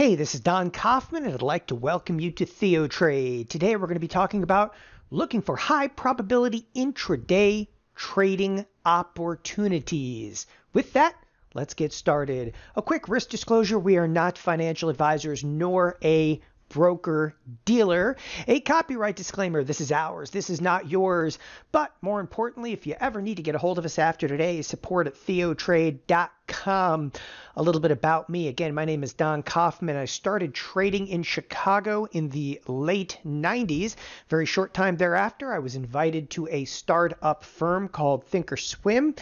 Hey, this is Don Kaufman, and I'd like to welcome you to TheoTrade. Today we're going to be talking about looking for high probability intraday trading opportunities. With that, let's get started. A quick risk disclosure: we are not financial advisors nor a broker dealer. A copyright disclaimer: this is ours, this is not yours. But more importantly, if you ever need to get a hold of us after today, support at TheoTrade.com. A little bit about me. Again, my name is Don Kaufman. I started trading in Chicago in the late 90s. Very short time thereafter, I was invited to a startup firm called thinkorswim.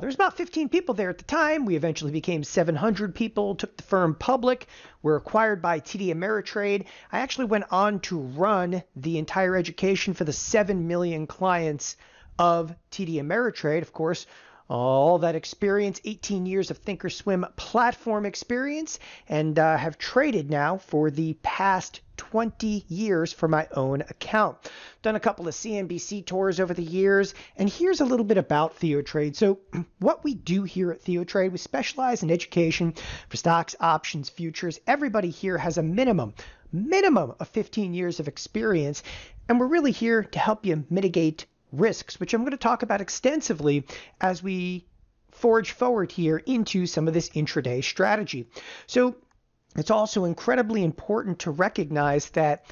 There's about 15 people there at the time. We eventually became 700 people, took the firm public, were acquired by TD Ameritrade. I actually went on to run the entire education for the 7 million clients of TD Ameritrade. Of course, all that experience, 18 years of thinkorswim platform experience, and have traded now for the past 20 years for my own account. Done a couple of CNBC tours over the years, and here's a little bit about TheoTrade. So what we do here at TheoTrade, we specialize in education for stocks, options, futures. Everybody here has a minimum of 15 years of experience, and we're really here to help you mitigate risks, which I'm going to talk about extensively as we forge forward here into some of this intraday strategy. So it's also incredibly important to recognize that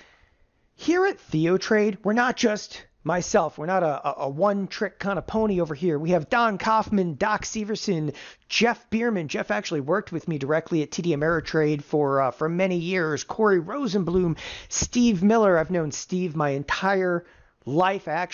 here at TheoTrade, we're not just myself. We're not a one-trick kind of pony over here. We have Don Kaufman, Doc Severson, Jeff Bierman. Jeff actually worked with me directly at TD Ameritrade for many years. Corey Rosenblum, Steve Miller. I've known Steve my entire life. I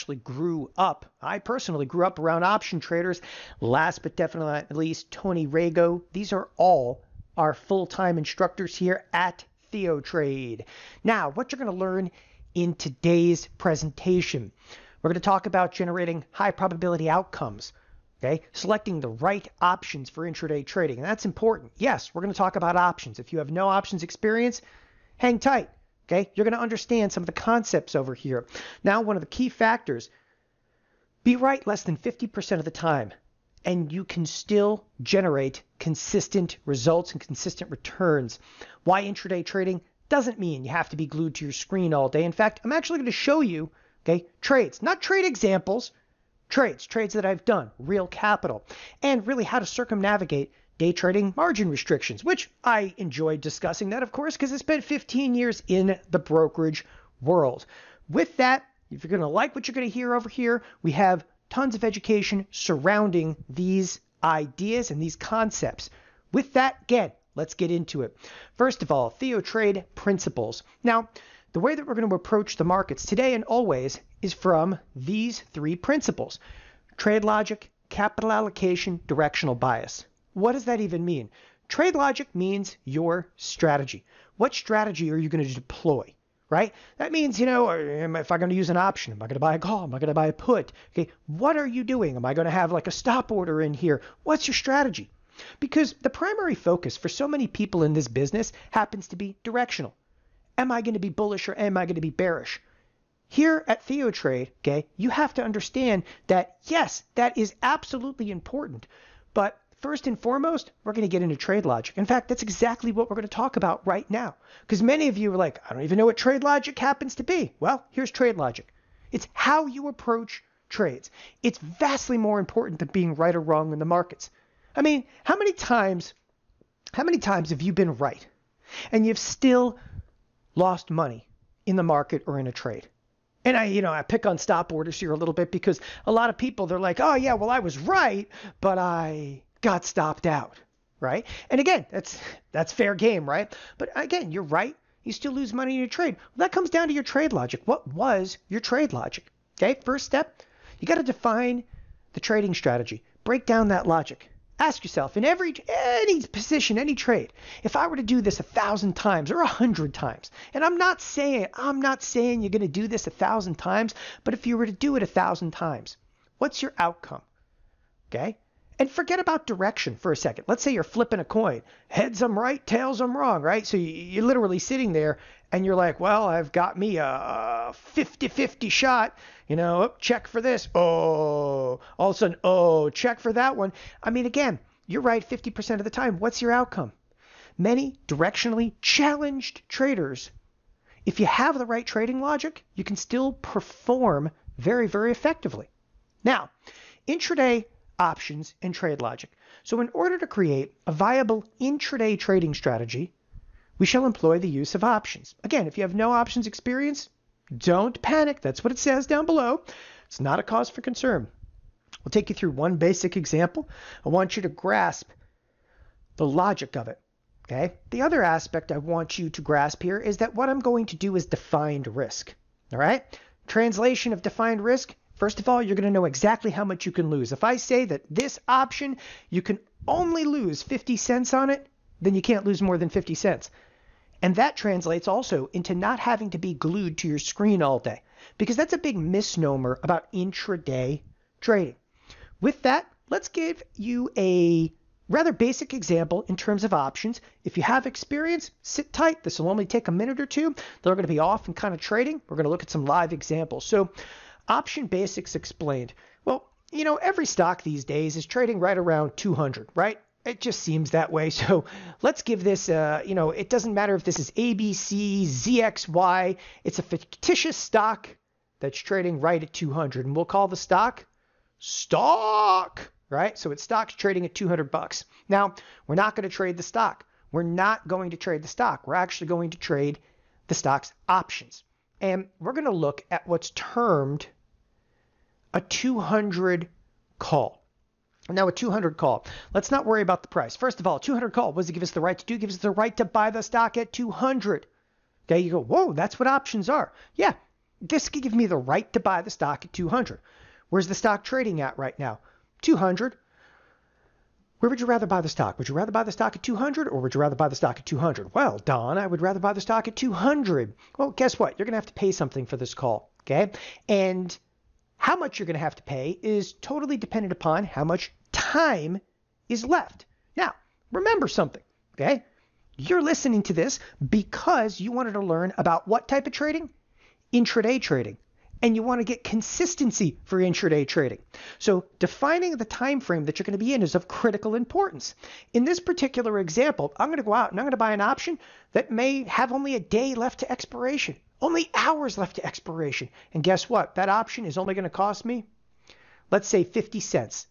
personally grew up around option traders. Last but definitely not least, Tony Rago. These are all our full-time instructors here at TheoTrade. Now, what you're going to learn in today's presentation, we're going to talk about generating high probability outcomes. Okay, selecting the right options for intraday trading. And that's important. Yes, we're going to talk about options. If you have no options experience, hang tight. Okay, you're going to understand some of the concepts over here. Now, one of the key factors: be right less than 50% of the time, and you can still generate consistent results and consistent returns. Why intraday trading doesn't mean you have to be glued to your screen all day. In fact, I'm actually going to show you, trades, not trade examples, trades that I've done, real capital, and really how to circumnavigate day trading margin restrictions, which I enjoyed discussing that, of course, because I spent 15 years in the brokerage world. With that, if you're going to like what you're going to hear over here, we have tons of education surrounding these ideas and these concepts. With that, again, let's get into it. First of all, TheoTrade principles. Now, the way that we're going to approach the markets today and always is from these three principles: trade logic, capital allocation, directional bias. What does that even mean? Trade logic means your strategy. What strategy are you going to deploy, right? That means, if I'm going to use an option, am I going to buy a call? Am I going to buy a put? Okay, what are you doing? Am I going to have like a stop order in here? What's your strategy? Because the primary focus for so many people in this business happens to be directional. Am I going to be bullish or am I going to be bearish? Here at TheoTrade, you have to understand that, yes, that is absolutely important. But first and foremost, we're going to get into trade logic. In fact, that's exactly what we're going to talk about right now. Because many of you are like, I don't even know what trade logic happens to be. Well, here's trade logic. It's how you approach trades. It's vastly more important than being right or wrong in the markets. I mean, how many times have you been right and you've still lost money in the market or in a trade? And I pick on stop orders here a little bit because a lot of people, they're like, oh yeah, well, I was right, but I got stopped out, right? And again, that's fair game, right? But again, you're right, you still lose money in your trade. Well, that comes down to your trade logic. What was your trade logic? Okay, first step, you got to define the trading strategy. Break down that logic. Ask yourself, in any position, any trade, if I were to do this 1,000 times or 100 times, and I'm not saying you're going to do this 1,000 times, but if you were to do it 1,000 times, what's your outcome? Okay? And forget about direction for a second. Let's say you're flipping a coin. Heads I'm right, tails I'm wrong, right? So you're literally sitting there and you're like, well, I've got me a 50-50 shot. Check for this. Oh, all of a sudden, check for that one. I mean, again, you're right 50% of the time. What's your outcome? many directionally challenged traders, if you have the right trading logic, you can still perform very, very effectively. Now, intraday options and trade logic. So in order to create a viable intraday trading strategy, we shall employ the use of options. Again, if you have no options experience, don't panic. That's what it says down below. It's not a cause for concern. We'll take you through one basic example. I want you to grasp the logic of it. Okay? The other aspect I want you to grasp here is that what I'm going to do is defined risk. All right? Translation of defined risk. First of all, you're going to know exactly how much you can lose. If I say that this option, you can only lose 50 cents on it, then you can't lose more than 50 cents. And that translates also into not having to be glued to your screen all day, because that's a big misnomer about intraday trading. With that, let's give you a rather basic example in terms of options. If you have experience, sit tight. This will only take a minute or two. They're going to be off and kind of trading. We're going to look at some live examples. So option basics explained. Well, you know, every stock these days is trading right around 200, right? It just seems that way. So let's give this, it doesn't matter if this is ABC, ZXY. It's a fictitious stock that's trading right at 200. And we'll call the stock, right? So it's stock's trading at 200 bucks. Now, we're not going to trade the stock. We're not going to trade the stock. We're actually going to trade the stock's options. And we're going to look at what's termed a 200 call. Now, a 200 call, let's not worry about the price. First of all, 200 call, what does it give us the right to do? It gives us the right to buy the stock at 200. Okay, you go, whoa, that's what options are. Yeah, this could give me the right to buy the stock at 200. Where's the stock trading at right now? 200. Where would you rather buy the stock? Would you rather buy the stock at 200 or would you rather buy the stock at 200? Well, Don, I would rather buy the stock at 200. Well, guess what? You're going to have to pay something for this call, okay? And how much you're going to have to pay is totally dependent upon how much time is left. Now, remember something, okay? You're listening to this because you wanted to learn about what type of trading? Intraday trading. And you want to get consistency for intraday trading. So defining the time frame that you're going to be in is of critical importance. In this particular example, I'm going to go out and I'm going to buy an option that may have only a day left to expiration, only hours left to expiration. And guess what? That option is only going to cost me, let's say 50 cents.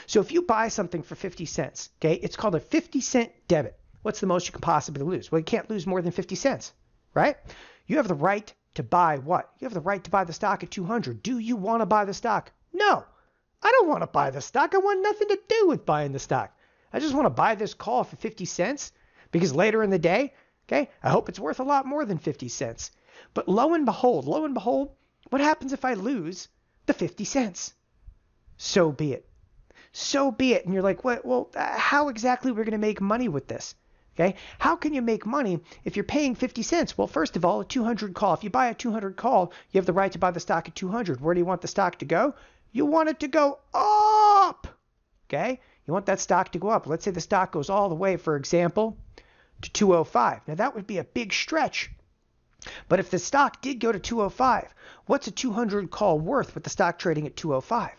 So if you buy something for 50 cents, okay, it's called a 50-cent debit. What's the most you can possibly lose? Well, you can't lose more than 50 cents, right? You have the right to buy what? You have the right to buy the stock at 200. Do you want to buy the stock? No, I don't want to buy the stock. I want nothing to do with buying the stock. I just want to buy this call for 50 cents because later in the day, okay, I hope it's worth a lot more than 50 cents. But lo and behold, what happens if I lose the 50 cents? So be it. So be it. And you're like, well, how exactly we're going to make money with this? Okay, how can you make money if you're paying 50 cents? Well, first of all, a 200 call. If you buy a 200 call, you have the right to buy the stock at 200. Where do you want the stock to go? You want it to go up. Okay, you want that stock to go up. Let's say the stock goes all the way, for example, to 205. Now, that would be a big stretch. But if the stock did go to 205, what's a 200 call worth with the stock trading at 205?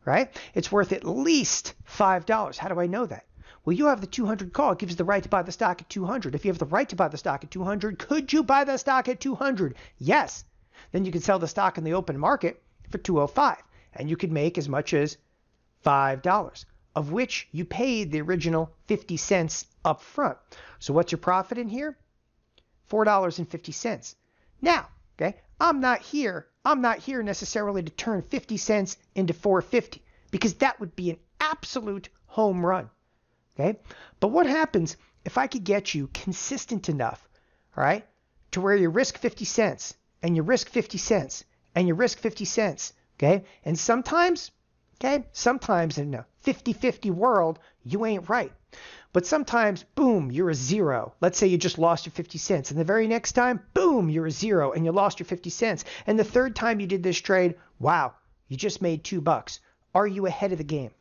Right? It's worth at least $5. How do I know that? Well, you have the 200 call. It gives you the right to buy the stock at 200. If you have the right to buy the stock at 200, could you buy the stock at 200? Yes. Then you can sell the stock in the open market for 205, and you could make as much as $5, of which you paid the original 50 cents up front. So what's your profit in here? $4.50. Now, okay, I'm not here necessarily to turn 50 cents into $4.50 because that would be an absolute home run. Okay, but what happens if I could get you consistent enough, all right, to where you risk 50 cents and you risk 50 cents and you risk 50 cents, okay? And sometimes in a 50-50 world, you ain't right. But sometimes, boom, you're a zero. Let's say you just lost your 50 cents. And the very next time, boom, you're a zero and you lost your 50 cents. And the third time you did this trade, wow, you just made $2. Are you ahead of the game?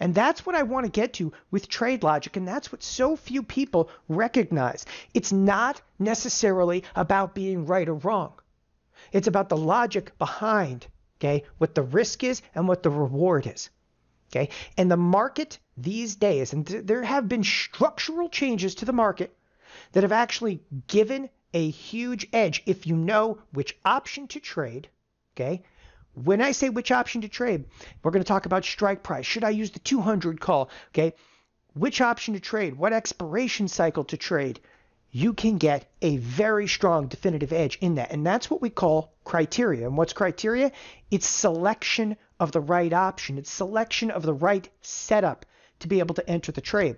And that's what I want to get to with trade logic, and that's what so few people recognize. It's not necessarily about being right or wrong. It's about the logic behind, okay, what the risk is and what the reward is. Okay, and the market these days, and there have been structural changes to the market that have actually given a huge edge if you know which option to trade. Okay, when I say which option to trade, we're going to talk about strike price. Should I use the 200 call? Okay, which option to trade, what expiration cycle to trade. You can get a very strong definitive edge in that. And that's what we call criteria. And what's criteria? It's selection of the right option. It's selection of the right setup to be able to enter the trade.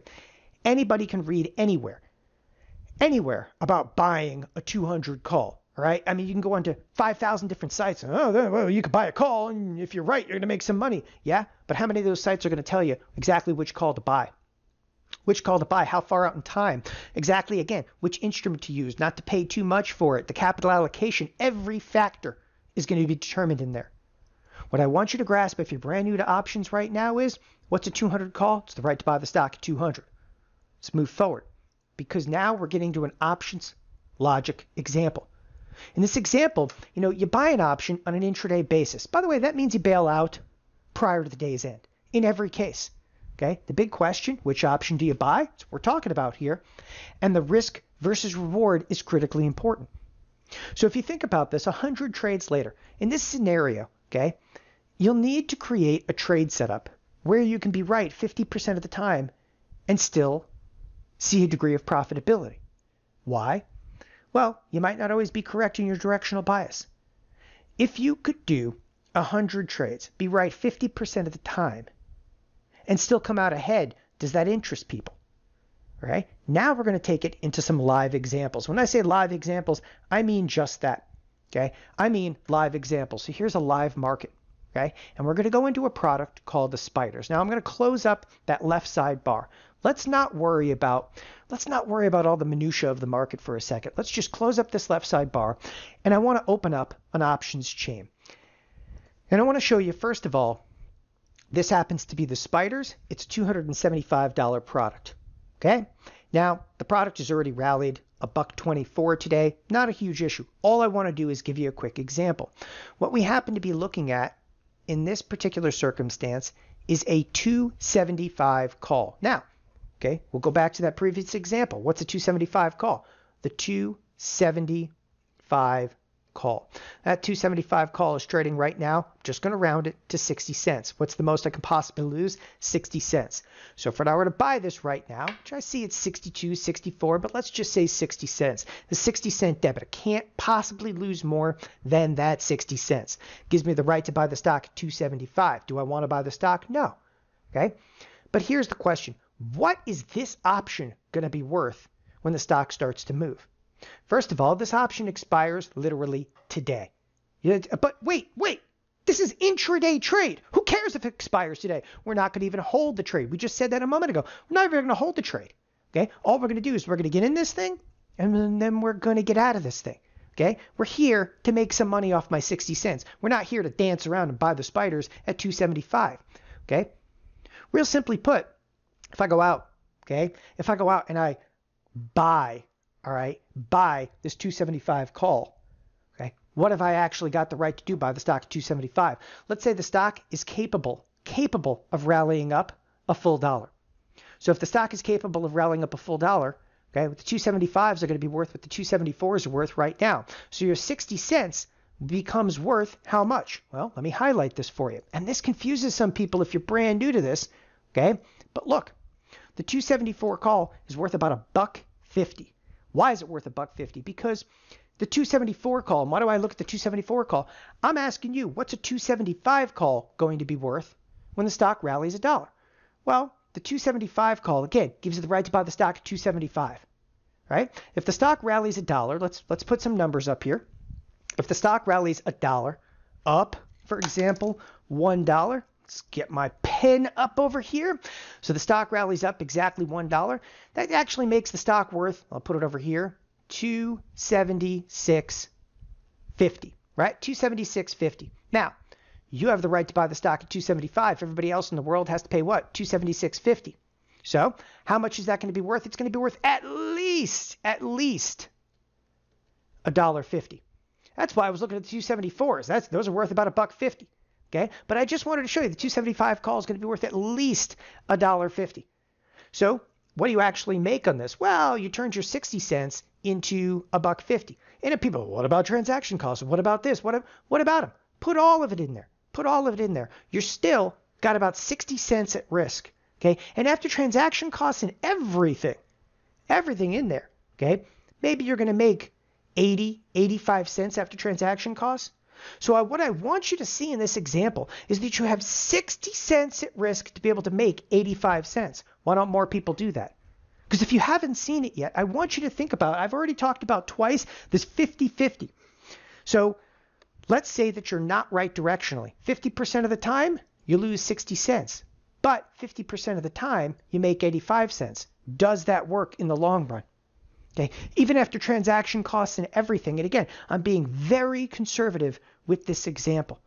Anybody can read anywhere about buying a 200 call. All right. I mean, you can go onto 5,000 different sites. Oh, well, you could buy a call, and if you're right, you're going to make some money. Yeah. But how many of those sites are going to tell you exactly which call to buy? Which call to buy, how far out in time, exactly, again, which instrument to use, not to pay too much for it, the capital allocation, every factor is going to be determined in there. What I want you to grasp if you're brand new to options right now is, what's a 200 call? It's the right to buy the stock at 200. Let's move forward, because now we're getting to an options logic example. In this example, you buy an option on an intraday basis. By the way, that means you bail out prior to the day's end in every case. Okay, the big question, which option do you buy? That's what we're talking about here. And the risk versus reward is critically important. So if you think about this, 100 trades later, in this scenario, okay, you'll need to create a trade setup where you can be right 50% of the time and still see a degree of profitability. Why? Well, you might not always be correct in your directional bias. If you could do 100 trades, be right 50% of the time, and still come out ahead, does that interest people? All right. Now we're going to take it into some live examples. When I say live examples, I mean just that. Okay. I mean live examples. So here's a live market. Okay. And we're going to go into a product called the spiders. Now I'm going to close up that left side bar. Let's not worry about all the minutia of the market for a second. Let's just close up this left side bar. And I want to open up an options chain. And I want to show you, first of all, this happens to be the spiders. It's a $275 product. Okay. Now the product has already rallied $1.24 today. Not a huge issue. All I want to do is give you a quick example. What we happen to be looking at in this particular circumstance is a 275 call. Now, okay, we'll go back to that previous example. What's a 275 call? The 275 call. That 275 call is trading right now. I'm just going to round it to 60 cents. What's the most I can possibly lose? 60 cents. So if I were to buy this right now, which I see it's 62, 64, but let's just say 60 cents. The 60-cent debit. I can't possibly lose more than that 60 cents. Gives me the right to buy the stock at 275. Do I want to buy the stock? No. Okay. But here's the question. What is this option going to be worth when the stock starts to move? First of all, this option expires literally today. But wait, this is intraday trade. Who cares if it expires today? We're not going to even hold the trade. We just said that a moment ago. We're not even going to hold the trade. Okay. All we're going to do is we're going to get in this thing and then we're going to get out of this thing. Okay. We're here to make some money off my 60 cents. We're not here to dance around and buy the spiders at 275. Okay. Real simply put, if I go out and I buy this 275 call. Okay. What have I actually got the right to do? Buy the stock at 275. Let's say the stock is capable of rallying up a full dollar. So if the stock is capable of rallying up a full dollar, okay, what the 275s are going to be worth what the 274s are worth right now. So your 60 cents becomes worth how much? Well, let me highlight this for you. And this confuses some people if you're brand new to this. Okay. But look, the 274 call is worth about $1.50. Why is it worth $1.50? Because the 274 call, and why do I look at the 274 call? I'm asking you, what's a 275 call going to be worth when the stock rallies $1? Well, the 275 call, again, gives you the right to buy the stock at 275, right? If the stock rallies $1, let's put some numbers up here. If the stock rallies $1 up, for example, $1, let's get my pen up over here. So the stock rallies up exactly $1. That actually makes the stock worth, I'll put it over here, $276.50, right? $276.50. Now, you have the right to buy the stock at $275. Everybody else in the world has to pay what? $276.50. So how much is that going to be worth? It's going to be worth at least $1.50. That's why I was looking at the 274s. Those are worth about $1.50. Okay, but I just wanted to show you the 275 call is going to be worth at least $1.50. So what do you actually make on this? Well, you turned your 60 cents into $1.50. And if people, what about transaction costs? What about this? What about them? Put all of it in there. Put all of it in there. You're still got about 60 cents at risk. Okay, and after transaction costs and everything in there, okay, maybe you're going to make 85 cents after transaction costs. So what I want you to see in this example is that you have 60 cents at risk to be able to make 85 cents. Why don't more people do that? Because if you haven't seen it yet, I want you to think about, I've already talked about twice, this 50-50. So let's say that you're not right directionally. 50% of the time, you lose 60 cents. But 50% of the time, you make 85 cents. Does that work in the long run? Okay, even after transaction costs and everything. And again, I'm being very conservative with this example.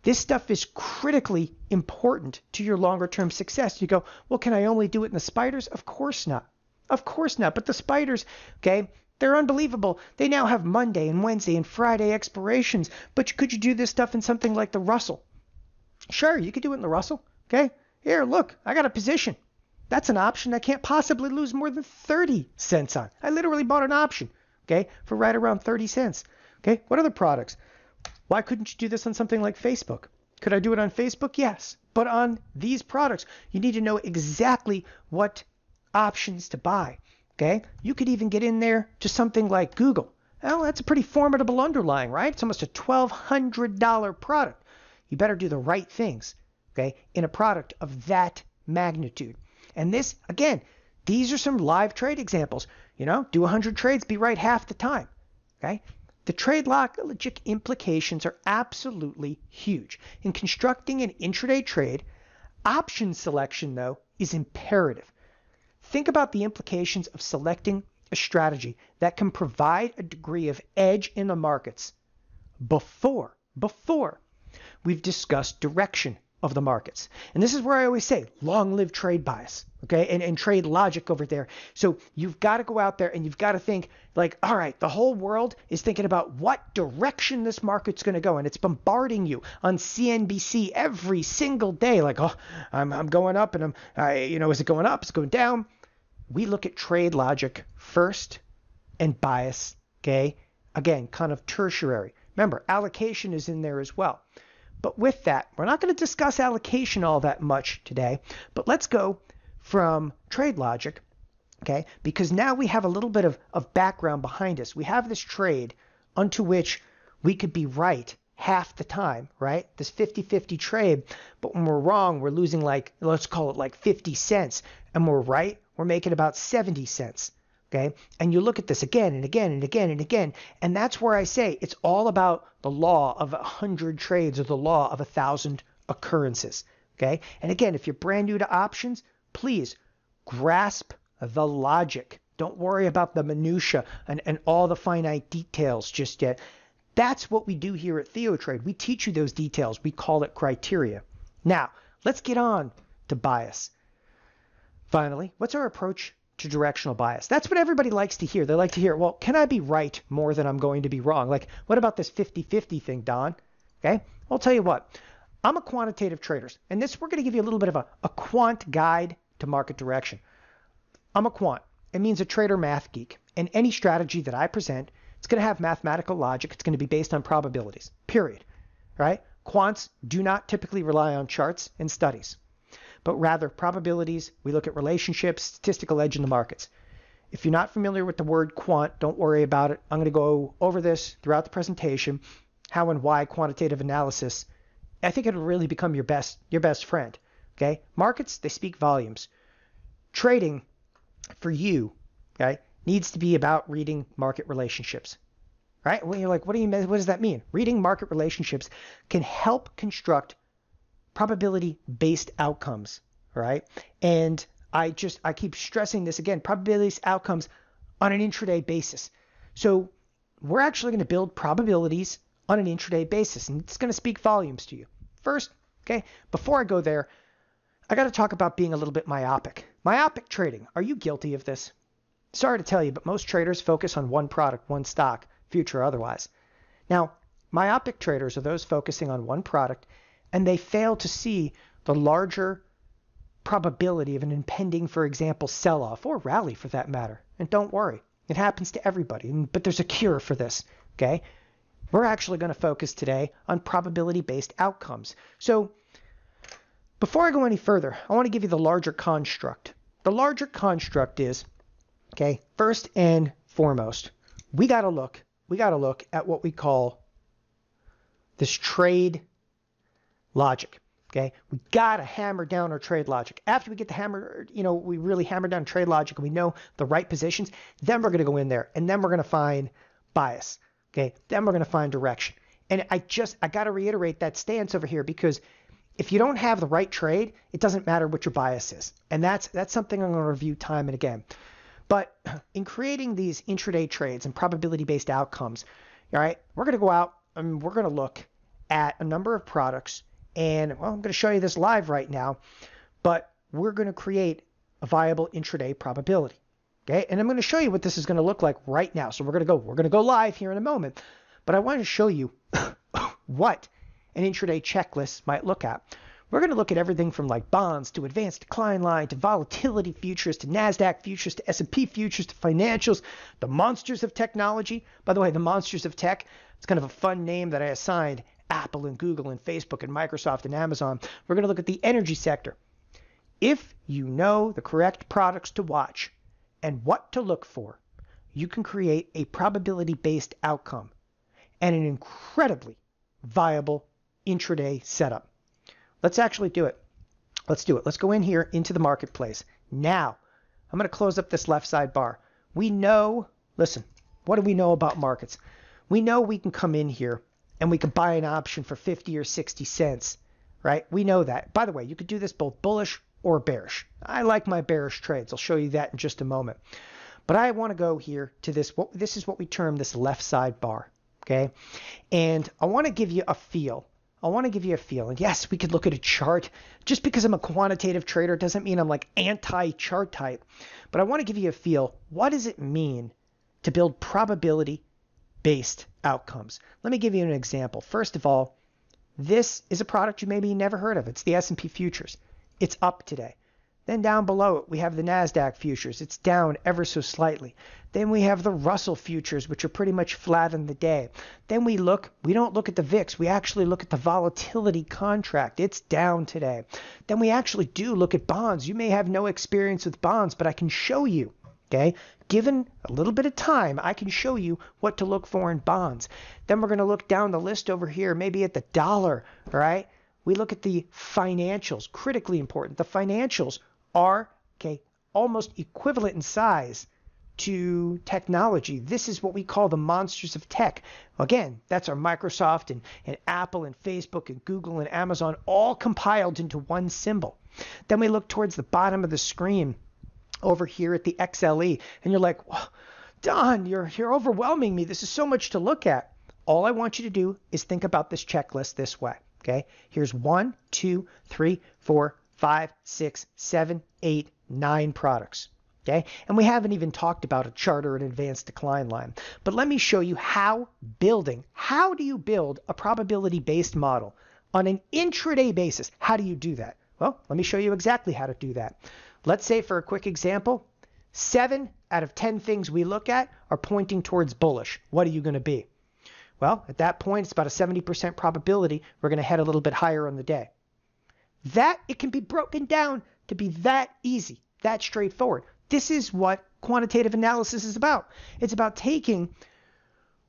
This stuff is critically important to your longer term success. You go, well, can I only do it in the spiders? Of course not. Of course not. But the spiders, okay, they're unbelievable. They now have Monday and Wednesday and Friday expirations. But could you do this stuff in something like the Russell? Sure, you could do it in the Russell. Okay, here, look, I got a position. That's an option I can't possibly lose more than 30 cents on. I literally bought an option, okay, for right around 30 cents. Okay, what other products? Why couldn't you do this on something like Facebook? Could I do it on Facebook? Yes. But on these products, you need to know exactly what options to buy. Okay, you could even get in there to something like Google. Well, that's a pretty formidable underlying, right? It's almost a $1,200 product. You better do the right things, okay, in a product of that magnitude. And this, again, these are some live trade examples. You know, do 100 trades, be right half the time. Okay? The trade logic implications are absolutely huge. In constructing an intraday trade, option selection, though, is imperative. Think about the implications of selecting a strategy that can provide a degree of edge in the markets before we've discussed direction of the markets. And this is where I always say, long live trade bias, okay, and trade logic over there. So you've got to go out there and you've got to think like, all right, the whole world is thinking about what direction this market's going to go. And it's bombarding you on CNBC every single day. Like, oh, I'm going up and is it going up? Is it going down? We look at trade logic first and bias, okay? Again, kind of tertiary. Remember, allocation is in there as well. But with that, we're not going to discuss allocation all that much today, but let's go from trade logic, okay? Because now we have a little bit of background behind us. We have this trade unto which we could be right half the time, right? This 50-50 trade, but when we're wrong, we're losing like, let's call it like 50 cents, and we're right, we're making about 70 cents. Okay, and you look at this again and again and again and again, and that's where I say it's all about the law of 100 trades or the law of 1,000 occurrences. Okay, and again, if you're brand new to options, please grasp the logic. Don't worry about the minutia and all the finite details just yet. That's what we do here at TheoTrade. We teach you those details. We call it criteria. Now, let's get on to bias. Finally, what's our approach to directional bias? That's what everybody likes to hear. They like to hear, well, can I be right more than I'm going to be wrong? Like, what about this 50-50 thing, Don? Okay, I'll tell you what. I'm a quantitative trader, and we're going to give you a little bit of a quant guide to market direction. I'm a quant. It means a trader math geek, and any strategy that I present, it's going to have mathematical logic. It's going to be based on probabilities, period. Right? Quants do not typically rely on charts and studies, but rather probabilities. We look at relationships, statistical edge in the markets. If you're not familiar with the word quant, don't worry about it. I'm going to go over this throughout the presentation, how and why quantitative analysis. I think it'll really become your best friend. Okay? Markets, they speak volumes. Trading for you, okay, needs to be about reading market relationships. Right? When you're like, what does that mean? Reading market relationships can help construct probability-based outcomes, right? And I keep stressing this again, probability-based outcomes on an intraday basis. So we're actually going to build probabilities on an intraday basis, and it's going to speak volumes to you. First, okay, before I go there, I got to talk about being a little bit myopic. Myopic trading, are you guilty of this? Sorry to tell you, but most traders focus on one product, one stock, future or otherwise. Now, myopic traders are those focusing on one product and they fail to see the larger probability of an impending, for example, sell-off or rally for that matter. And don't worry, it happens to everybody, but there's a cure for this, okay? We're actually going to focus today on probability-based outcomes. So before I go any further, I want to give you the larger construct. The larger construct is, okay, first and foremost, we got to look at what we call this trade logic. Okay, we got to hammer down our trade logic. After we get the hammer, we really hammer down trade logic and we know the right positions, then we're going to go in there and then we're going to find bias. Okay, then we're going to find direction. And I got to reiterate that stance over here, because if you don't have the right trade, it doesn't matter what your bias is. And that's something I'm going to review time and again. But in creating these intraday trades and probability-based outcomes, all right, we're going to go out and we're going to look at a number of products. And, well, I'm going to show you this live right now, but we're going to create a viable intraday probability. Okay, and I'm going to show you what this is going to look like right now. So we're going to go live here in a moment, but I want to show you what an intraday checklist might look at. We're going to look at everything from like bonds to advanced decline line to volatility futures to Nasdaq futures to S&P futures to financials, the monsters of technology. By the way, the monsters of tech, it's kind of a fun name that I assigned Apple and Google and Facebook and Microsoft and Amazon. We're going to look at the energy sector. If you know the correct products to watch and what to look for, you can create a probability-based outcome and an incredibly viable intraday setup. Let's actually do it. Let's do it. Let's go in here into the marketplace. Now, I'm going to close up this left side bar. We know, listen, what do we know about markets? We know we can come in here and we can buy an option for 50 or 60 cents, right? We know that. By the way, you could do this both bullish or bearish. I like my bearish trades. I'll show you that in just a moment. But I want to go here to this. This is what we term this left side bar, okay? And I want to give you a feel. And yes, we could look at a chart. Just because I'm a quantitative trader doesn't mean I'm like anti-chart type. But I want to give you a feel. What does it mean to build probability-based outcomes? Let me give you an example. First of all, this is a product you maybe never heard of. It's the S&P futures. It's up today. Then down below it, we have the Nasdaq futures. It's down ever so slightly. Then we have the Russell futures, which are pretty much flat in the day. Then we don't look at the VIX. We actually look at the volatility contract. It's down today. Then we actually do look at bonds. You may have no experience with bonds, but I can show you, okay? Given a little bit of time, I can show you what to look for in bonds. Then we're going to look down the list over here, maybe at the dollar, all right? We look at the financials, critically important. The financials are, okay, almost equivalent in size to technology. This is what we call the monsters of tech. Again, that's our Microsoft and Apple and Facebook and Google and Amazon all compiled into one symbol. Then we look towards the bottom of the screen over here at the XLE, and you're like, well, Don, you're overwhelming me. This is so much to look at. All I want you to do is think about this checklist this way. Okay, here's 1, 2, 3, 4, 5, 6, 7, 8, 9 products. Okay, and we haven't even talked about a chart or an advanced decline line. But let me show you how do you build a probability-based model on an intraday basis? How do you do that? Well, let me show you exactly how to do that. Let's say, for a quick example, 7 out of 10 things we look at are pointing towards bullish. What are you going to be? Well, at that point, it's about a 70% probability we're going to head a little bit higher on the day. That, it can be broken down to be that easy, that straightforward. This is what quantitative analysis is about. It's about taking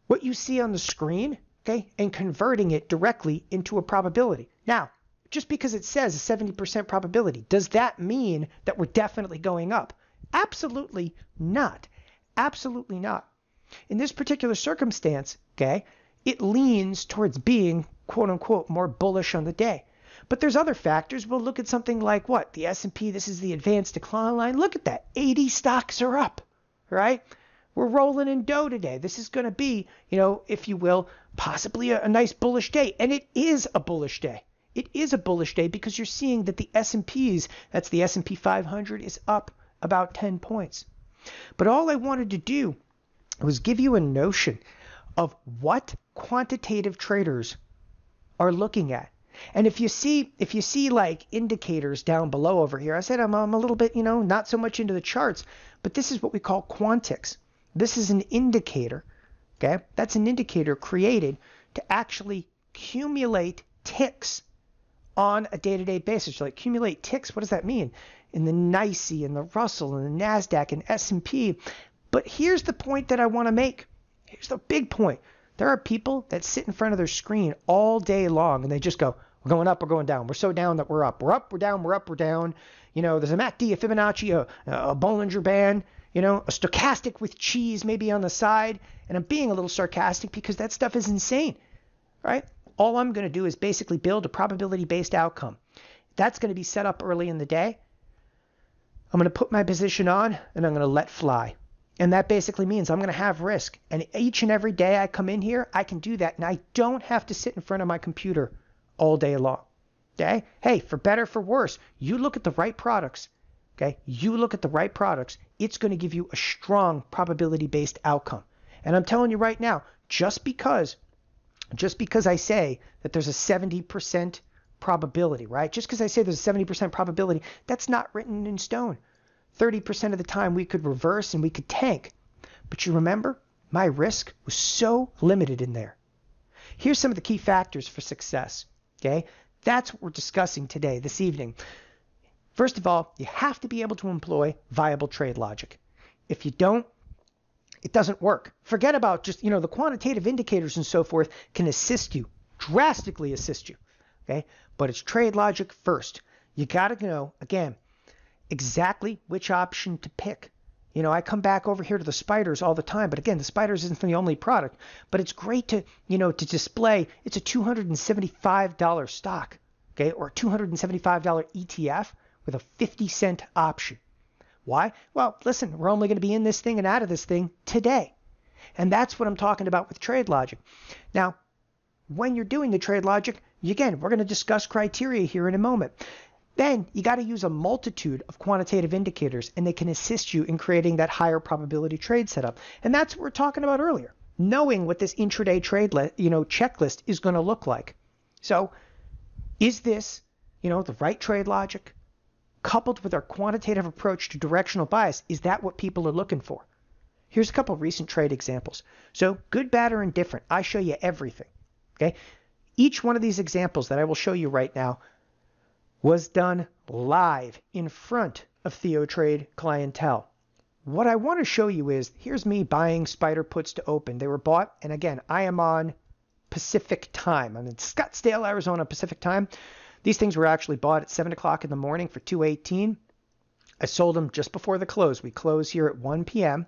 what you see on the screen, okay, and converting it directly into a probability. Now, just because it says a 70% probability, does that mean that we're definitely going up? Absolutely not. Absolutely not. In this particular circumstance, okay, it leans towards being, quote unquote, more bullish on the day. But there's other factors. We'll look at something like what? The S&P, this is the advanced decline line. Look at that. 80 stocks are up, right? We're rolling in dough today. This is going to be, if you will, possibly a nice bullish day. And it is a bullish day. It is a bullish day because you're seeing that the S&Ps, that's the S&P 500, is up about 10 points. But all I wanted to do was give you a notion of what quantitative traders are looking at. And if you see like indicators down below over here, I said I'm a little bit, not so much into the charts, but this is what we call quantics. This is an indicator, okay? That's an indicator created to actually accumulate ticks on a day-to-day basis. Like accumulate ticks, what does that mean? In the NYSE and the Russell and the Nasdaq and S&P. But here's the point that I want to make. Here's the big point. There are people that sit in front of their screen all day long and they just go, we're going up, we're going down. We're so down that we're up. We're up, we're down, we're up, we're down. There's a MACD, a Fibonacci, a Bollinger Band, a stochastic with cheese maybe on the side. And I'm being a little sarcastic because that stuff is insane, right? All I'm going to do is basically build a probability-based outcome. That's going to be set up early in the day. I'm going to put my position on and I'm going to let fly. And that basically means I'm going to have risk. And each and every day I come in here, I can do that. And I don't have to sit in front of my computer all day long. Okay? Hey, for better, for worse, you look at the right products. Okay? You look at the right products. It's going to give you a strong probability-based outcome. And I'm telling you right now, just because I say that there's a 70% probability, right? Just because I say there's a 70% probability, that's not written in stone. 30% of the time we could reverse and we could tank. But you remember, my risk was so limited in there. Here's some of the key factors for success, okay? That's what we're discussing today, this evening. First of all, you have to be able to employ viable trade logic. If you don't, it doesn't work. Forget about just, the quantitative indicators and so forth can assist you, drastically assist you, okay? But it's trade logic first. You got to know, again, exactly which option to pick. I come back over here to the spiders all the time, but again, the spiders isn't the only product, but it's great to, to display. It's a $275 stock, okay, or a $275 ETF with a 50-cent option. Why? Well, listen, we're only going to be in this thing and out of this thing today. And that's what I'm talking about with trade logic. Now, when you're doing the trade logic, again, we're going to discuss criteria here in a moment. Then you got to use a multitude of quantitative indicators, and they can assist you in creating that higher probability trade setup. And that's what we're talking about earlier, knowing what this intraday trade checklist is going to look like. So is this, the right trade logic coupled with our quantitative approach to directional bias? Is that what people are looking for? Here's a couple of recent trade examples. So good, bad, or indifferent, I show you everything. Okay. Each one of these examples that I will show you right now was done live in front of TheoTrade clientele. What I want to show you is, here's me buying spider puts to open. They were bought, and again, I am on Pacific time. I'm in Scottsdale, Arizona, Pacific time. These things were actually bought at 7 o'clock in the morning for $2.18. I sold them just before the close. We close here at 1 p.m.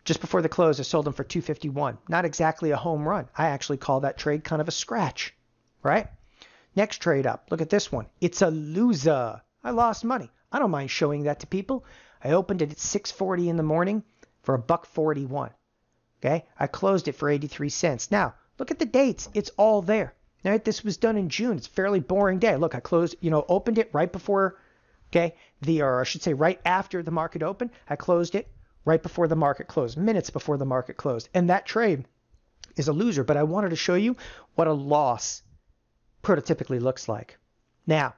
Just before the close, I sold them for $2.51. Not exactly a home run. I actually call that trade kind of a scratch, right? Next trade up. Look at this one. It's a loser. I lost money. I don't mind showing that to people. I opened it at 6:40 in the morning for $1.41. Okay? I closed it for 83 cents. Now, look at the dates. It's all there. Right? This was done in June. It's a fairly boring day. Look, I closed, opened it right before, okay, or I should say right after the market opened. I closed it right before the market closed, minutes before the market closed. And that trade is a loser, but I wanted to show you what a loss prototypically looks like. Now,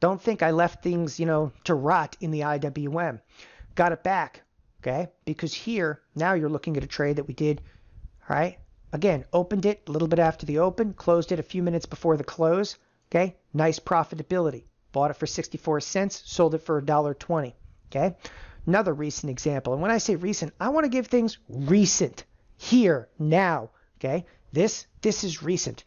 don't think I left things, to rot in the IWM. Got it back, okay? Because here, now you're looking at a trade that we did, all right? Again, opened it a little bit after the open, closed it a few minutes before the close, okay? Nice profitability. Bought it for 64 cents, sold it for $1.20, okay? Another recent example. And when I say recent, I want to give things recent, here, now, okay? This is recent.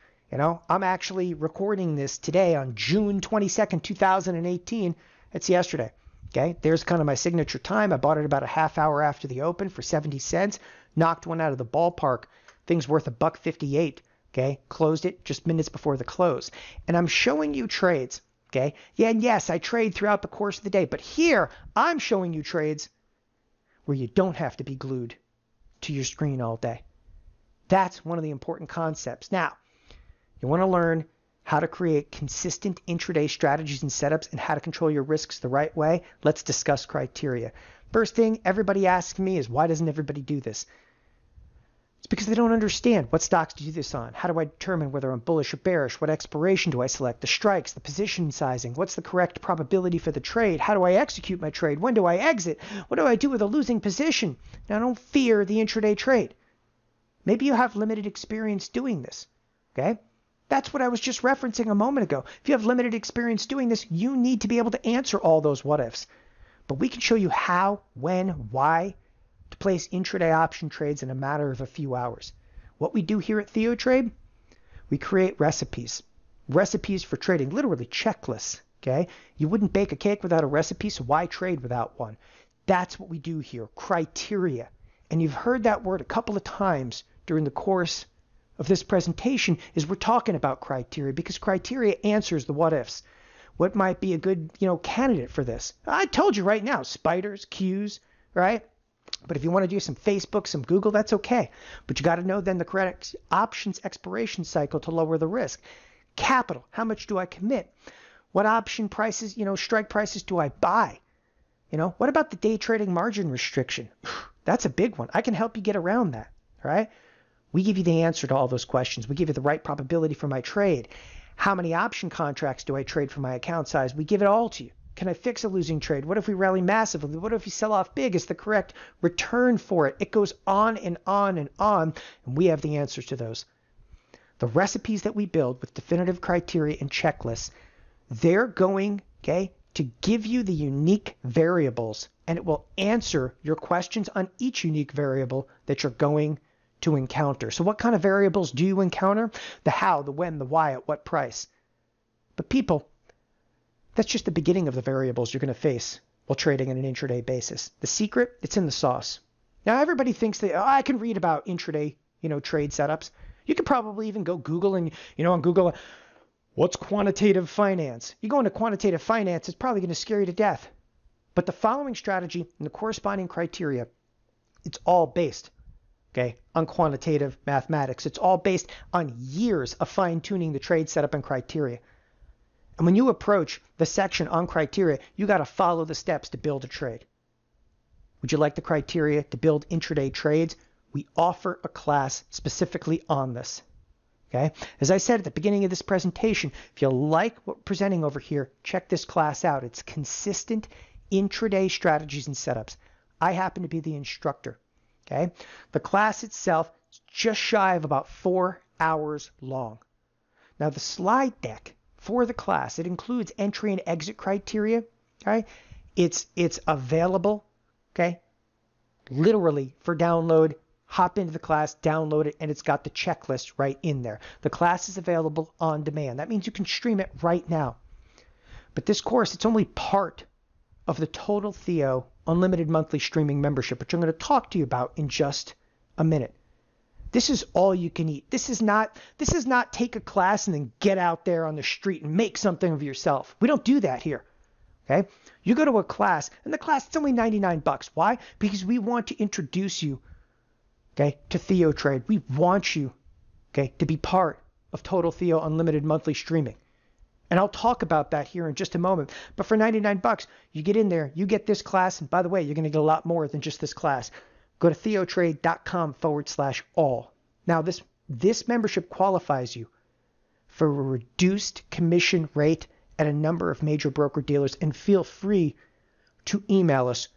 I'm actually recording this today on June 22nd, 2018. It's yesterday. Okay, there's kind of my signature time. I bought it about a half hour after the open for 70 cents. Knocked one out of the ballpark. Thing's worth $1.58. Okay, closed it just minutes before the close. And I'm showing you trades. Okay, yeah, and yes, I trade throughout the course of the day. But here, I'm showing you trades where you don't have to be glued to your screen all day. That's one of the important concepts. Now, you want to learn how to create consistent intraday strategies and setups and how to control your risks the right way. Let's discuss criteria. First thing everybody asks me is, why doesn't everybody do this? It's because they don't understand what stocks to do this on. How do I determine whether I'm bullish or bearish? What expiration do I select? The strikes, the position sizing. What's the correct probability for the trade? How do I execute my trade? When do I exit? What do I do with a losing position? Now, don't fear the intraday trade. Maybe you have limited experience doing this, okay? That's what I was just referencing a moment ago. If you have limited experience doing this, you need to be able to answer all those what ifs. But we can show you how, when, why to place intraday option trades in a matter of a few hours. What we do here at TheoTrade, we create recipes. Recipes for trading, literally checklists, okay? You wouldn't bake a cake without a recipe, so why trade without one? That's what we do here, criteria. And you've heard that word a couple of times during the course of this presentation is we're talking about criteria because criteria answers the what ifs. What might be a good, candidate for this? I told you right now, spiders, Qs, right? But if you want to do some Facebook, some Google, that's okay. But you got to know then the correct options expiration cycle to lower the risk. Capital, how much do I commit? What option prices, strike prices do I buy? What about the day trading margin restriction? That's a big one. I can help you get around that, right? We give you the answer to all those questions. We give you the right probability for my trade. How many option contracts do I trade for my account size? We give it all to you. Can I fix a losing trade? What if we rally massively? What if we sell off big? Is the correct return for it? It goes on and on and on, and we have the answers to those. The recipes that we build with definitive criteria and checklists, they're going, to give you the unique variables, and it will answer your questions on each unique variable that you're going to encounter. So what kind of variables do you encounter? The how, the when, the why, at what price. But people, that's just the beginning of the variables you're going to face while trading on an intraday basis. The secret, it's in the sauce. Now everybody thinks that, I can read about intraday, trade setups. You could probably even go Google and, on Google, what's quantitative finance? You go into quantitative finance, it's probably going to scare you to death. But the following strategy and the corresponding criteria, it's all based on quantitative mathematics. It's all based on years of fine-tuning the trade setup and criteria. And when you approach the section on criteria, you got to follow the steps to build a trade. Would you like the criteria to build intraday trades? We offer a class specifically on this. Okay? As I said at the beginning of this presentation, if you like what we're presenting over here, check this class out. It's consistent intraday strategies and setups. I happen to be the instructor. Okay? The class itself is just shy of about 4 hours long. Now the slide deck for the class, it includes entry and exit criteria. Okay? It's available, literally for download. Hop into the class, download it, and it's got the checklist right in there. The class is available on demand. That means you can stream it right now. But this course, it's only part of the TotalTheo unlimited monthly streaming membership, which I'm going to talk to you about in just a minute. This is all you can eat. This is not take a class and then get out there on the street and make something of yourself. We don't do that here. Okay? You go to a class, and the class, it's only $99. Why? Because we want to introduce you to TheoTrade. We want you, to be part of TotalTheo unlimited monthly streaming. And I'll talk about that here in just a moment. But for $99, you get in there, you get this class, and by the way, you're going to get a lot more than just this class. Go to theotrade.com/all. Now, this membership qualifies you for a reduced commission rate at a number of major broker-dealers, and feel free to email us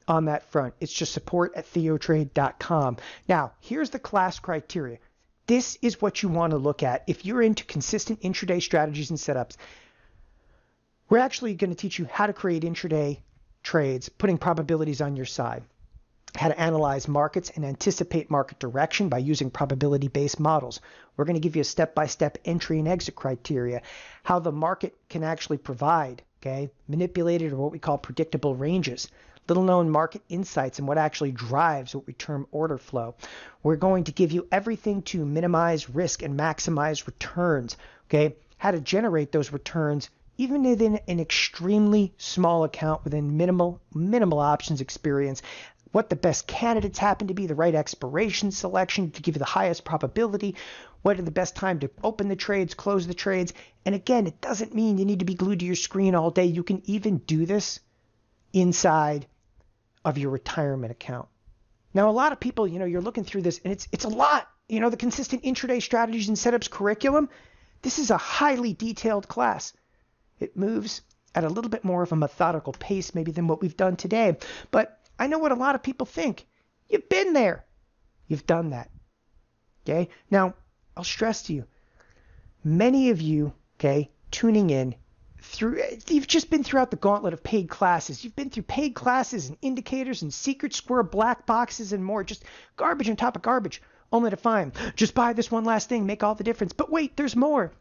on that front. It's just support@theotrade.com. Now, here's the class criteria. This is what you want to look at if you're into consistent intraday strategies and setups. We're actually going to teach you how to create intraday trades, putting probabilities on your side, how to analyze markets and anticipate market direction by using probability-based models. We're going to give you a step-by-step entry and exit criteria, how the market can actually provide, manipulated or what we call predictable ranges, little-known market insights, and what actually drives what we term order flow. We're going to give you everything to minimize risk and maximize returns, how to generate those returns even within an extremely small account, within minimal options experience, what the best candidates happen to be, the right expiration selection to give you the highest probability, what are the best time to open the trades, close the trades. And again, it doesn't mean you need to be glued to your screen all day. You can even do this inside of your retirement account. Now, a lot of people, you're looking through this and it's a lot. The consistent intraday strategies and setups curriculum, this is a highly detailed class. It moves at a little bit more of a methodical pace maybe than what we've done today. But I know what a lot of people think. You've been there. You've done that. Okay? Now, I'll stress to you, many of you, okay, tuning in, you've just been throughout the gauntlet of paid classes. You've been through paid classes and indicators and secret square black boxes and more, just garbage on top of garbage, only to find, just buy this one last thing, make all the difference. But wait, there's more.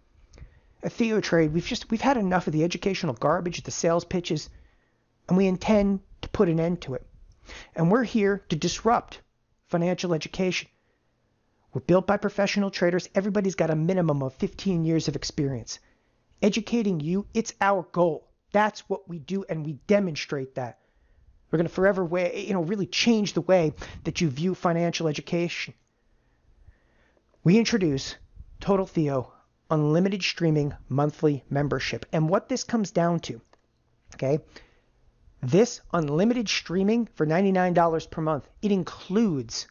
At TheoTrade, we've had enough of the educational garbage, the sales pitches, and we intend to put an end to it. And we're here to disrupt financial education. We're built by professional traders. Everybody's got a minimum of 15 years of experience. Educating you, it's our goal. That's what we do, and we demonstrate that. We're going to forever really change the way that you view financial education. We introduce TotalTheo unlimited streaming monthly membership. And what this comes down to, okay, this unlimited streaming for $99 per month, it includes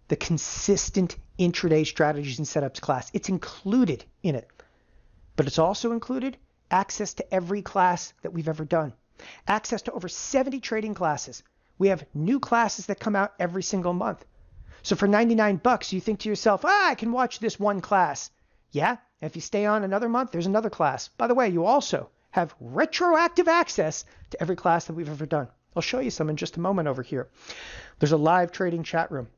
the consistent intraday strategies and setups class. It's included in it. But it's also included access to every class that we've ever done. Access to over 70 trading classes. We have new classes that come out every single month. So for $99, you think to yourself, I can watch this one class. Yeah, if you stay on another month, there's another class. By the way, you also have retroactive access to every class that we've ever done. I'll show you some in just a moment over here. There's a live trading chat room.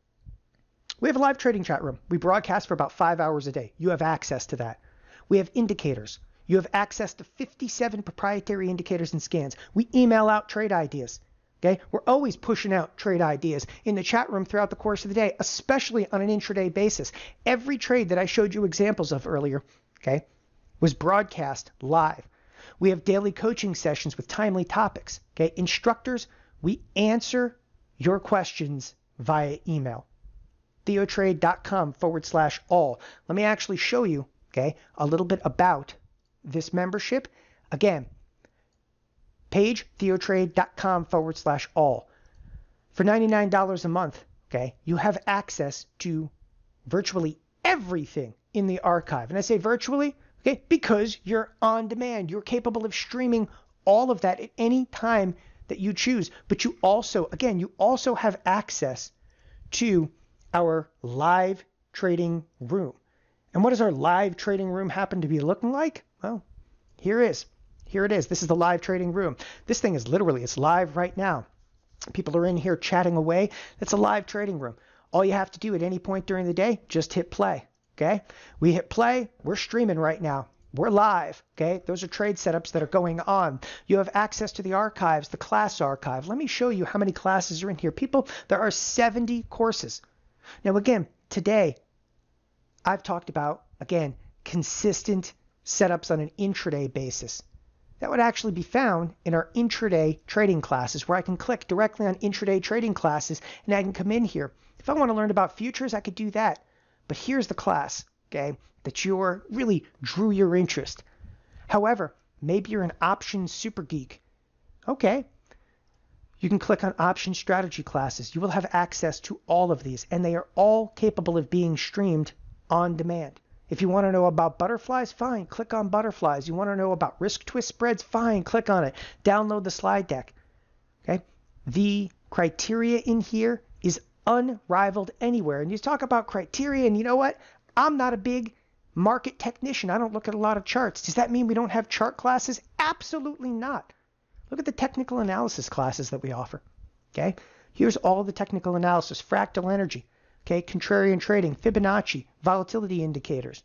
We have a live trading chat room. We broadcast for about 5 hours a day. You have access to that. We have indicators. You have access to 57 proprietary indicators and scans. We email out trade ideas. Okay? We're always pushing out trade ideas in the chat room throughout the course of the day, especially on an intraday basis. Every trade that I showed you examples of earlier, okay, was broadcast live. We have daily coaching sessions with timely topics. Okay? Instructors, we answer your questions via email. TheoTrade.com/all. Let me actually show you, okay, a little bit about this membership. Again, page TheoTrade.com/all. For $99 a month, okay, you have access to virtually everything in the archive. And I say virtually, okay, because you're on demand. You're capable of streaming all of that at any time that you choose. But you also, again, you also have access to our live trading room. And what does our live trading room happen to be looking like? Well, here it is. Here it is. This is the live trading room. This thing is literally, it's live right now. People are in here chatting away. It's a live trading room. All you have to do at any point during the day, just hit play. Okay? We hit play. We're streaming right now. We're live. Okay? Those are trade setups that are going on. You have access to the archives, the class archive. Let me show you how many classes are in here. People, there are 70 courses. Now, again, today, I've talked about, again, consistent setups on an intraday basis. That would actually be found in our intraday trading classes, where I can click directly on intraday trading classes and I can come in here. If I want to learn about futures, I could do that. But here's the class, okay, that really drew your interest. However, maybe you're an options super geek. Okay. You can click on option strategy classes. You will have access to all of these, and they are all capable of being streamed on demand. If you want to know about butterflies, fine, click on butterflies. You want to know about risk twist spreads, fine, click on it. Download the slide deck. Okay? The criteria in here is unrivaled anywhere. And you talk about criteria, and you know what? I'm not a big market technician. I don't look at a lot of charts. Does that mean we don't have chart classes? Absolutely not. Look at the technical analysis classes that we offer. Okay? Here's all the technical analysis, fractal energy, okay, contrarian trading, Fibonacci, volatility indicators.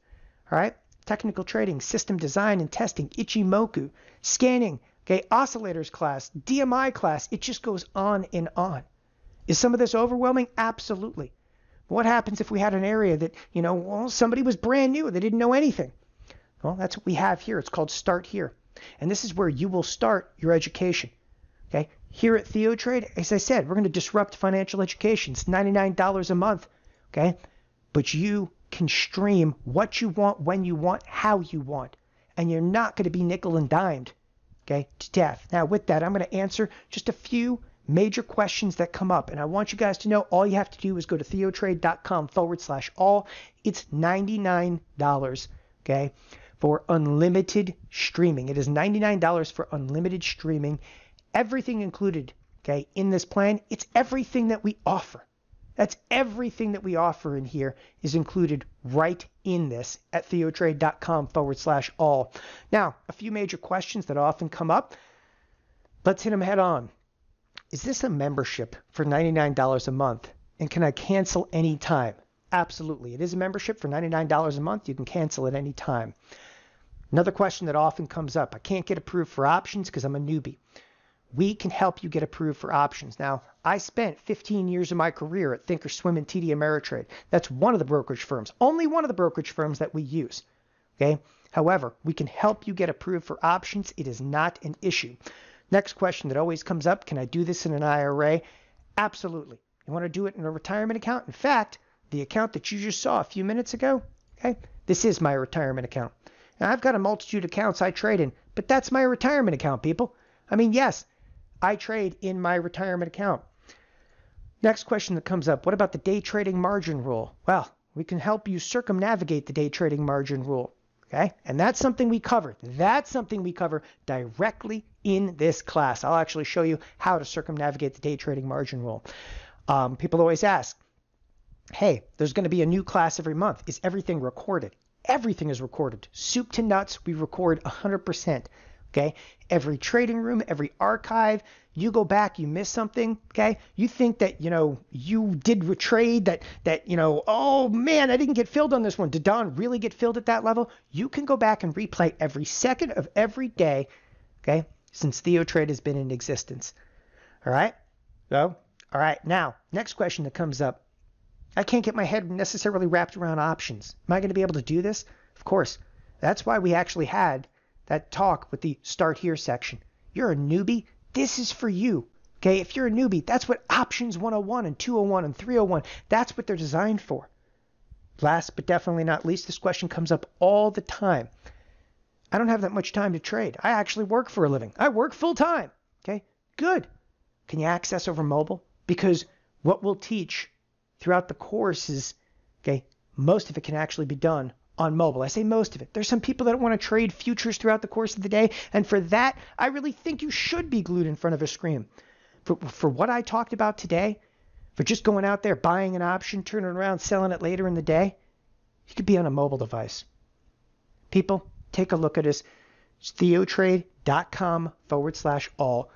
All right? Technical trading, system design and testing, Ichimoku, scanning, okay, oscillators class, DMI class. It just goes on and on. Is some of this overwhelming? Absolutely. But what happens if we had an area that, somebody was brand new, they didn't know anything? Well, that's what we have here. It's called Start Here. And this is where you will start your education. Okay? Here at TheoTrade, as I said, we're going to disrupt financial education. It's $99 a month. Okay? But you can stream what you want, when you want, how you want. And you're not going to be nickel and dimed, okay, to death. Now, with that, I'm going to answer just a few major questions that come up. And I want you guys to know all you have to do is go to TheoTrade.com/all. It's $99, okay, for unlimited streaming. It is $99 for unlimited streaming. Everything included, okay, in this plan. It's everything that we offer. That's everything that we offer in here is included right in this at TheoTrade.com/all. Now, a few major questions that often come up. Let's hit them head on. Is this a membership for $99 a month? And can I cancel any time? Absolutely. It is a membership for $99 a month. You can cancel at any time. Another question that often comes up. I can't get approved for options because I'm a newbie. We can help you get approved for options. Now, I spent 15 years of my career at thinkorswim and TD Ameritrade. That's one of the brokerage firms, only one of the brokerage firms that we use. Okay. However, we can help you get approved for options. It is not an issue. Next question that always comes up, can I do this in an IRA? Absolutely. You want to do it in a retirement account? In fact, the account that you just saw a few minutes ago, okay, this is my retirement account. Now, I've got a multitude of accounts I trade in, but that's my retirement account, people. I mean, yes, I trade in my retirement account. Next question that comes up, what about the day trading margin rule? Well, we can help you circumnavigate the day trading margin rule. Okay, and that's something we cover. That's something we cover directly in this class. I'll actually show you how to circumnavigate the day trading margin rule. People always ask, hey, there's going to be a new class every month. Is everything recorded? Everything is recorded. Soup to nuts, we record 100%. Okay, every trading room, every archive, you go back, you miss something, okay? You think that, you did a trade that, oh man, I didn't get filled on this one. Did Don really get filled at that level? You can go back and replay every second of every day, okay, since TheoTrade has been in existence. All right? So, all right, now, next question that comes up. I can't get my head necessarily wrapped around options. Am I going to be able to do this? Of course. That's why we actually had that talk with the Start Here section. You're a newbie? This is for you. Okay, if you're a newbie, that's what Options 101 and 201 and 301, that's what they're designed for. Last but definitely not least, this question comes up all the time. I don't have that much time to trade. I actually work for a living. I work full time. Okay, good. Can you access over mobile? Because what we'll teach throughout the course is, okay, most of it can actually be done on mobile. I say most of it. There's some people that want to trade futures throughout the course of the day, and for that, I really think you should be glued in front of a screen. For what I talked about today, for just going out there, buying an option, turning around, selling it later in the day, you could be on a mobile device. People, take a look at us. It's TheoTrade.com/all.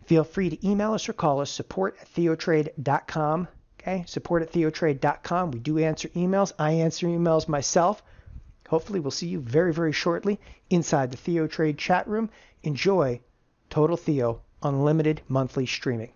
Feel free to email us or call us, support@TheoTrade.com. Okay, support@TheoTrade.com. We do answer emails. I answer emails myself. Hopefully, we'll see you very, very shortly inside the TheoTrade chat room. Enjoy Total Theo Unlimited Monthly Streaming.